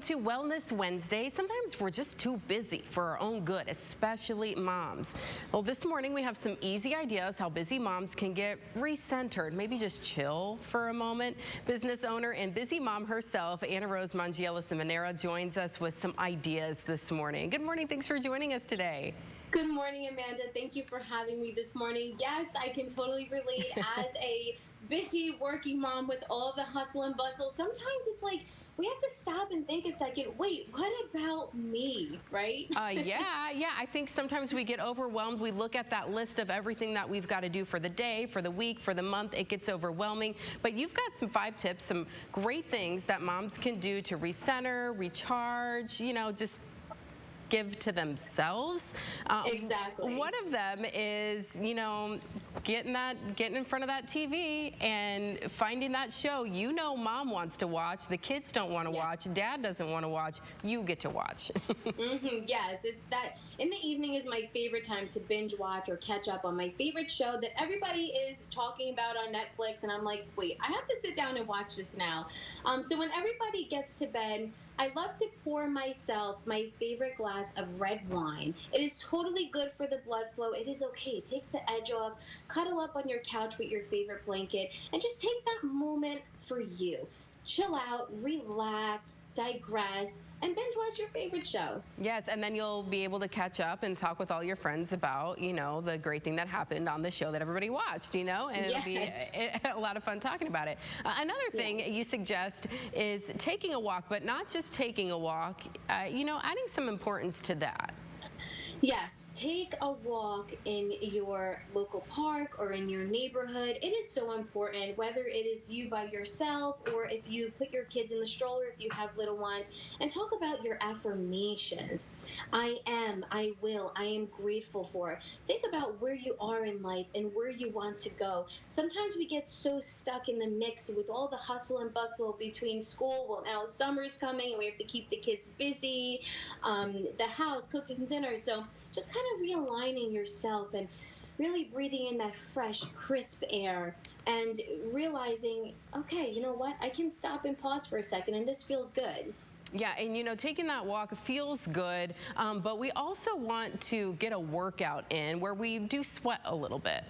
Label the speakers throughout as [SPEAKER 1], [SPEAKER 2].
[SPEAKER 1] To Wellness Wednesday. Sometimes we're just too busy for our own good, especially moms. Well, this morning we have some easy ideas how busy moms can get recentered, maybe just chill for a moment. Business owner and busy mom herself, AnnaRose Mongiello-Ciminera, joins us with some ideas this morning. Good morning. Thanks for joining us today.
[SPEAKER 2] Good morning, Amanda. Thank you for having me this morning. Yes, I can totally relate. As a busy working mom with all the hustle and bustle, sometimes it's like we have to stop and think a second, wait, what about me, right?
[SPEAKER 1] Yeah. I think sometimes we get overwhelmed. We look at that list of everything that we've got to do for the day, for the week, for the month. It gets overwhelming. But you've got some 5 tips, some great things that moms can do to recenter, recharge, just give to themselves.
[SPEAKER 2] Exactly.
[SPEAKER 1] One of them is, getting in front of that TV and finding that show mom wants to watch, the kids don't want to watch, dad doesn't want to watch, you get to watch.
[SPEAKER 2] Yes, it's that in the evening is my favorite time to binge watch or catch up on my favorite show that everybody is talking about on Netflix, and I'm like, wait, I have to sit down and watch this now. So when everybody gets to bed, I love to pour myself my favorite glass of red wine. It is totally good for the blood flow. It is okay. It takes the edge off. Cuddle up on your couch with your favorite blanket and just take that moment for you. Chill out, relax, digress, and binge watch your favorite show.
[SPEAKER 1] Yes, and then you'll be able to catch up and talk with all your friends about, the great thing that happened on the show that everybody watched, and it'll be a lot of fun talking about it. Another thing you suggest is taking a walk, but not just taking a walk, adding some importance to that.
[SPEAKER 2] Yes, take a walk in your local park or in your neighborhood. It is so important, whether it is you by yourself or if you put your kids in the stroller, if you have little ones, and talk about your affirmations. I am, I will, I am grateful for. Think about where you are in life and where you want to go. Sometimes we get so stuck in the mix with all the hustle and bustle between school. Well, now summer's coming and we have to keep the kids busy, the house, cooking dinner. So just kind of realigning yourself and really breathing in that fresh, crisp air and realizing, okay, you know what? I can stop and pause for a second, and this feels good.
[SPEAKER 1] Yeah, and taking that walk feels good, but we also want to get a workout in where we do sweat a little bit.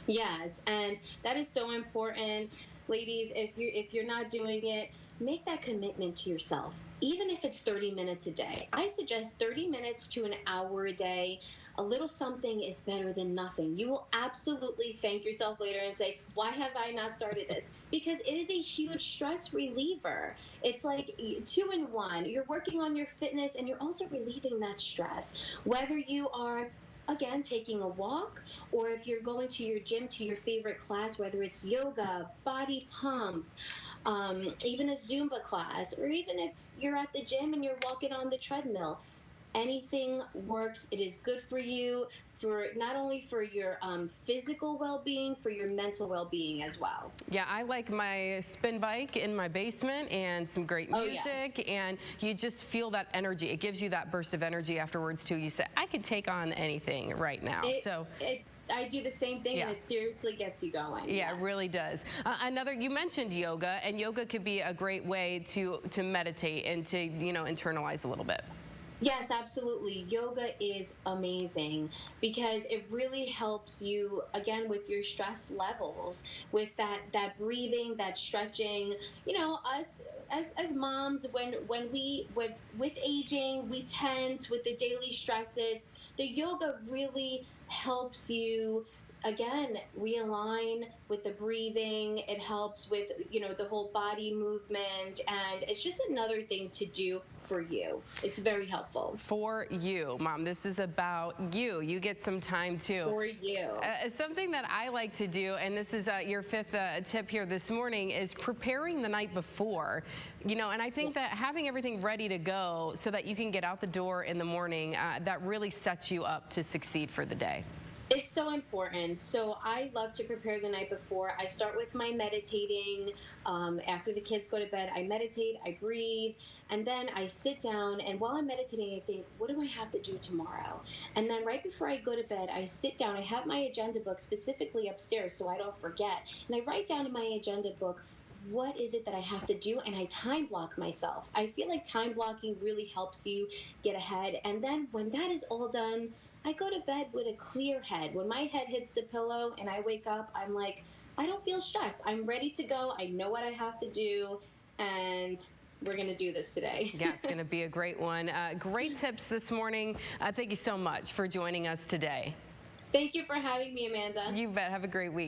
[SPEAKER 2] Yes, and that is so important. Ladies, if you're not doing it, make that commitment to yourself. Even if it's 30 minutes a day. I suggest 30 minutes to an hour a day. A little something is better than nothing. You will absolutely thank yourself later and say, why have I not started this? Because it is a huge stress reliever. It's like 2 in 1. You're working on your fitness and you're also relieving that stress. Whether you are again, taking a walk, or if you're going to your gym, to your favorite class, whether it's yoga, body pump, even a Zumba class, or even if you're at the gym and you're walking on the treadmill, anything works. It is good for you, for not only for your physical well-being, for your mental well-being as well.
[SPEAKER 1] Yeah, I like my spin bike in my basement and some great music, and you just feel that energy. It gives you that burst of energy afterwards too. You say, I could take on anything right now.
[SPEAKER 2] I do the same thing, and it seriously gets you going.
[SPEAKER 1] Yeah, it really does. You mentioned yoga, and yoga could be a great way to meditate and to, internalize a little bit.
[SPEAKER 2] Yes, absolutely. Yoga is amazing because it really helps you, again, with your stress levels, with that breathing, that stretching. Us as moms, with aging, we tend with the daily stresses. The yoga really helps you, again, realign with the breathing. It helps with, the whole body movement, and it's just another thing to do for you. It's very helpful.
[SPEAKER 1] For you, Mom. This is about you. You get some time too.
[SPEAKER 2] For you.
[SPEAKER 1] Something that I like to do, and this is your 5th tip here this morning, is preparing the night before. And I think that having everything ready to go so that you can get out the door in the morning, that really sets you up to succeed for the day.
[SPEAKER 2] It's so important. So I love to prepare the night before. I start with my meditating. After the kids go to bed, I meditate, I breathe, and then I sit down, and while I'm meditating, I think, what do I have to do tomorrow? And then right before I go to bed, I sit down. I have my agenda book specifically upstairs so I don't forget, and I write down in my agenda book what is it that I have to do, and I time block myself. I feel like time blocking really helps you get ahead. And then when that is all done, I go to bed with a clear head. When my head hits the pillow and I wake up, I'm like, I don't feel stressed. I'm ready to go. I know what I have to do, and we're going to do this today.
[SPEAKER 1] Yeah, it's going to be a great one. Great tips this morning. Thank you so much for joining us today.
[SPEAKER 2] Thank you for having me, Amanda.
[SPEAKER 1] You bet. Have a great week.